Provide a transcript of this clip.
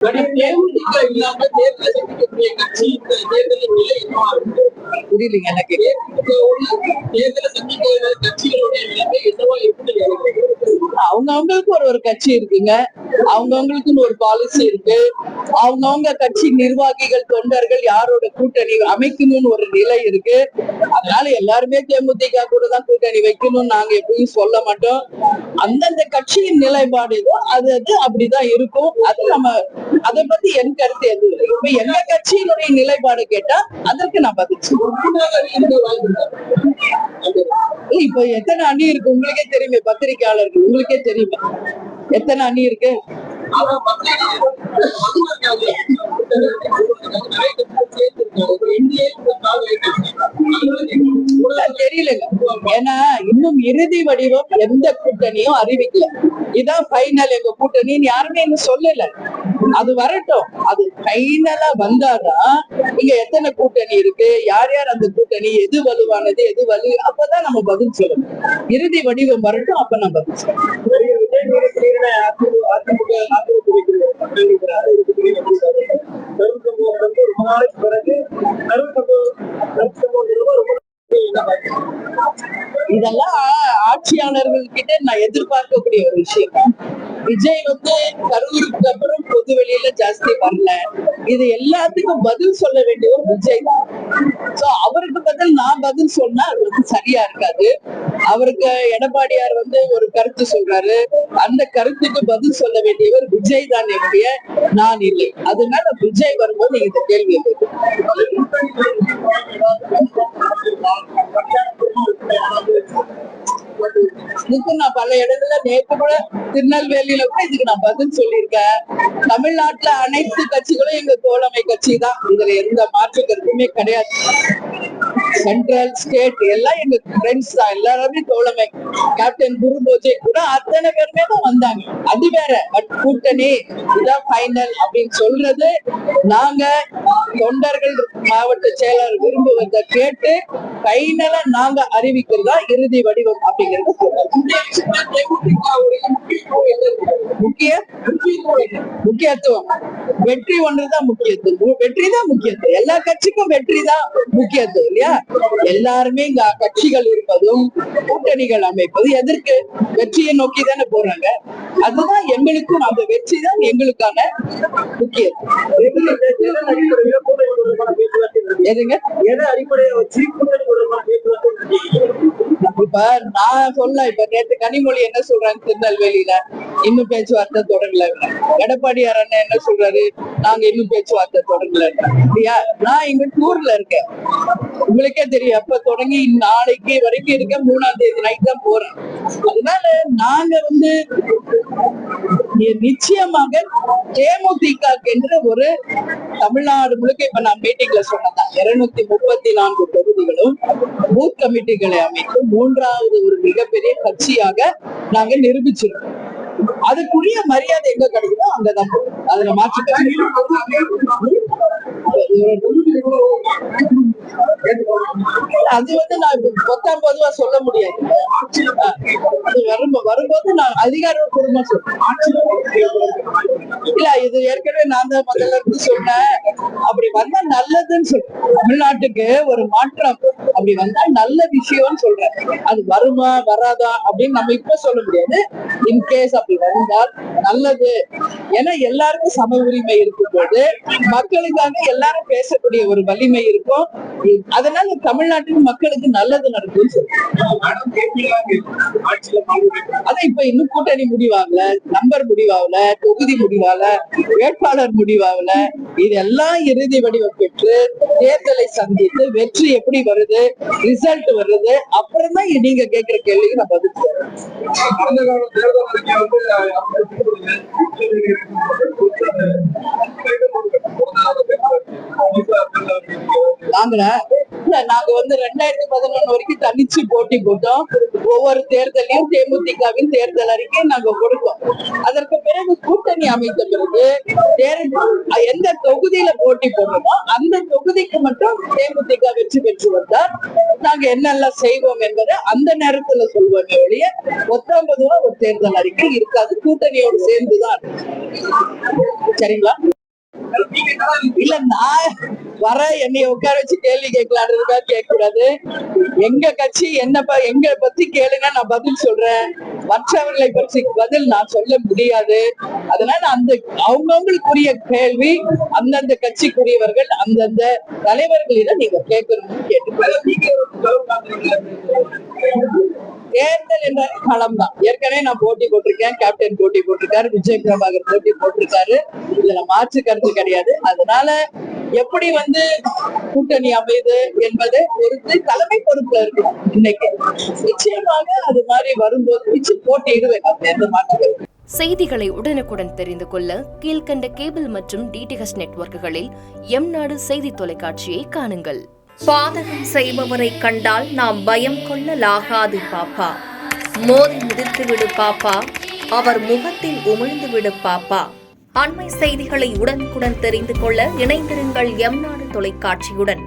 இல்லாம தேர்தலை சந்திக்கக்கூடிய கட்சி இந்த தேர்தலின் நிலை என்னவா இருக்கு? புரியலீங்க எனக்கு. தேர்தலை சந்திக்கிற கட்சிகளுடைய நிலைமை என்னவா இருக்குன்னு அவங்கவுங்களுக்கு ஒரு கட்சி இருக்குங்க. அவங்கவுங்களுக்குன்னு ஒரு பாலிசி இருக்கு. அவங்கவுங்க கட்சி நிர்வாகிகள் தொண்டர்கள் யாரோட கூட்டணி அமைக்கணும்னு ஒரு நிலை இருக்கு. அதனால எல்லாருமே தேமுதிக கூட தான் கூட்டணி வைக்கணும்னு நாங்க எப்பயும் சொல்ல மாட்டோம். அந்தந்த கட்சியின் நிலைப்பாடு அது அப்படிதான் இருக்கும். அது நம்ம அதை பத்தி என் கருத்து எது இல்லை. இப்ப எங்க கட்சியினுடைய நிலைப்பாடு கேட்டா அதற்கு நான் பதில் இப்ப எத்தனை அணி இருக்கு உங்களுக்கே தெரியுமே, பத்திரிகையாளர்கள் உங்களுக்கே தெரியுமே எத்தனை அணி இருக்கு. தெரியலங்க, ஏன்னா இன்னும் இறுதி வடிவம் எந்த கூட்டணியும் அறிவிக்கல. இதான் ஃபைனல் எங்க கூட்டணின்னு யாருமே இன்னும் சொல்லல. அது வரட்டும். அது ஃபைனலா வந்தாதான் இங்க எத்தனை கூட்டணி இருக்கு, யார் யார் அந்த கூட்டணி, எது வலுவானது எது வலு, அப்பதான் நம்ம பதில் சொல்லணும். இறுதி வடிவம் வரட்டும், அப்ப நம்ம பதில் சொல்லணும். இதெல்லாம் ஆட்சியாளர்கள் கிட்ட நான் எதிர்பார்க்கக்கூடிய ஒரு விஷயம். விஜய் கரூருக்கு அப்புறம் பொது வெளியில ஜாஸ்தி வரல. இது எல்லாத்துக்கும் பதில் சொல்ல வேண்டியவர் விஜய் தான். சோ அவருக்கு பதில் நான் பதில் சொன்னா அது சரியா இருக்காது. அவருக்கு எடப்பாடியார் ஒரு கருத்து சொல்றாரு, அந்த கருத்துக்கு பதில் சொல்ல வேண்டியவர் விஜய் தான் என்னுடைய, நான் இல்லை. அதனால விஜய் வரும்போது நீங்க இந்த கேள்வி இதுக்கு நான் பல இடத்துல நேற்று கூட திருநெல்வேலியில கூட இதுக்கு நான் பதில் சொல்லியிருக்கேன். தமிழ்நாட்டுல அனைத்து கட்சிகளும் எங்க தோழமை கட்சி தான். இதுல எந்த மாற்று கருத்துமே கிடையாது. சென்ட்ரல் ஸ்டேட் எல்லாம் எங்க ஃப்ரெண்ட்ஸ் தான், எல்லாருமே தோழமை. கேப்டன் குருபோஜே கூட அத்தனை பேருமே தான் வந்தாங்க. அது வேற. பட் கூட்டணி இதான் ஃபைனல் அப்படின்னு சொல்றது நாங்க தொண்டர்கள் மாவட்ட செயலர் விரும்புவதை கேட்டு ஃபைனலா நாங்க அறிவிக்கிறதா இறுதி வடிவம் அப்படிங்கிறது முக்கியத்துவம். வெற்றி ஒன்றுதான் முக்கியத்துவம். வெற்றி தான் முக்கியத்துவம். எல்லா கட்சிக்கும் வெற்றி தான் முக்கியத்துவம் இல்லையா? எல்லாருமே இங்க கட்சிகள் இருப்பதும் கூட்டணிகள் அமைப்பது எதற்கு? வெற்றியை நோக்கி தானே போறாங்க. அதுதான் எங்களுக்கும், அந்த வெற்றி தான் எங்களுக்கான முக்கியத்துவம். எதுங்க எதை அடிப்படையை வச்சு இப்ப நான் சொல்ல, இப்ப நேற்று கனிமொழி என்ன சொல்றாங்க திருநெல்வேலியில, இன்னும் பேச்சுவார்த்தை தொடங்கல. எடப்பாடியார் அண்ணன் என்ன சொல்றாரு, நாங்க இன்னும் பேச்சுவார்த்தை தொடங்கல. இல்லையா? நான் இங்க டூர்ல இருக்கேன், உங்களுக்கே தெரியும். எப்ப தொடங்கி நாளைக்கு வரைக்கும் இருக்க, 3ஆம் தேதி நைட் தான் போறேன். அதனால நாங்க நிச்சயமாக தேமுதிக என்று ஒரு தமிழ்நாடு முழுக்க, இப்ப நான் மீட்டிங்ல சொன்னதான் 234 தொகுதிகளும் பூத் கமிட்டிகளை அமைத்து 3வது ஒரு மிகப்பெரிய கட்சியாக நாங்க நிரூபிச்சிருக்கோம். அதுக்குரிய மரியாதை எங்க கிடைக்குதோ அங்கதான். அதுல மாற்று அது நான் பொத்தாம் பொதுவா சொல்ல முடியாது. வரும்போது நான் அதிகாரப்பூர்வமா சொல்றேன். இல்ல, இது ஏற்கனவே நான் தான் முதல்ல இருந்து சொன்னேன். அப்படி வந்தா நல்லதுன்னு சொல்றேன். தமிழ்நாட்டுக்கு ஒரு மாற்றம் அப்படி வந்தா நல்ல விஷயம்னு சொல்றேன். அது வருமா வராதா அப்படின்னு நம்ம இப்ப சொல்ல முடியாது. இன்கேஸ் அப்படி வந்தால் நல்லது. ஏன்னா எல்லாருக்கும் சம உரிமை இருக்கும் போது மக்களுக்காக எல்லாரும் பேசக்கூடிய ஒரு வலிமை இருக்கும். அதனால தமிழ்நாட்டின் மக்களுக்கு நல்லது நடக்கும்னு சொல்றேன். அதான் இப்ப இன்னும் கூட்டணி முடிவாகல, நம்பர் முடிவாகல, தொகுதி முடிவாகல, வேட்பாளர் முடிவாகல. இதெல்லாம் இறுதி வடிவம் பெற்று தேர்தலை சந்தித்து வெற்றி எப்படி வருது, ரிசல்ட் வருது, அப்புறம் தான் நீங்க கேட்கிற கேள்விக்கு நான் பதில் சொல்றேன். நாங்க 2011 வரைக்கும் தனிச்சு போட்டி போட்டோம். ஒவ்வொரு தேர்தலையும் தேமுதிகவின் தேர்தல் அறிக்கை நாங்க கொடுத்தோம். அதற்கு பிறகு கூட்டணி அமைத்த பிறகு எந்த தொகுதியில போட்டி போடுறோமோ அந்த தொகுதிக்கு மட்டும் தேமுதிக வெற்றி பெற்று வந்தால் நாங்க என்னெல்லாம் செய்வோம் என்பதை அந்த நேரத்துல சொல்வோமே ஒழிய 19 ஒரு தேர்தல் அறிக்கை இருக்காது. கூட்டணியோடு சேர்ந்துதான். சரிங்களா? இல்ல நான் வர என்னைய உட்கார வச்சு கேள்வி கேட்கலான்றதுக்கா கேட்க கூடாது. எங்க கட்சி எங்க பத்தி கேளுங்க, நான் பதில் சொல்றேன். மற்றவர்களை பற்றி பதில் நான் சொல்ல முடியாது. அதனால அவங்கவுங்களுக்குரிய கேள்வி அந்தந்த கட்சிக்குரியவர்கள் அந்தந்த தலைவர்களிடம் நீங்க கேட்கணும்னு கேட்டு. தேர்தல் என்றாலே களம் தான். ஏற்கனவே நான் போட்டி போட்டிருக்கேன், கேப்டன் போட்டி போட்டிருக்காரு, விஜய் பிரபாகர் போட்டி போட்டிருக்காரு. இதுல மாற்று கருத்து கிடையாது. அதனால எப்படி கூட்டணி அமைது என்பதை பொறுத்து தலைமை பொறுப்புல இருக்கணும். இன்னைக்கு நிச்சயமாக அது மாதிரி வரும்போது போட்டியிடுவேன். எந்த மாற்று செய்திகளை உடனுக்குடன் தெரிந்து கொள்ள கீழ்கண்ட கேபிள் மற்றும் டிடிஹெச் நெட்வொர்க்குகளில் எம்நாடு செய்தி தொலைக்காட்சியை காணுங்கள். பாதகம் செய்பவரை கண்டால் நாம் பயம் கொள்ளலாகாது பாப்பா. மோதி மிதித்துவிடு பாப்பா, அவர் முகத்தில் உமிழ்ந்துவிடு பாப்பா. அண்மை செய்திகளை உடனுக்குடன் தெரிந்து கொள்ள இணைந்திருங்கள் எம்நாடு தொலைக்காட்சியுடன்.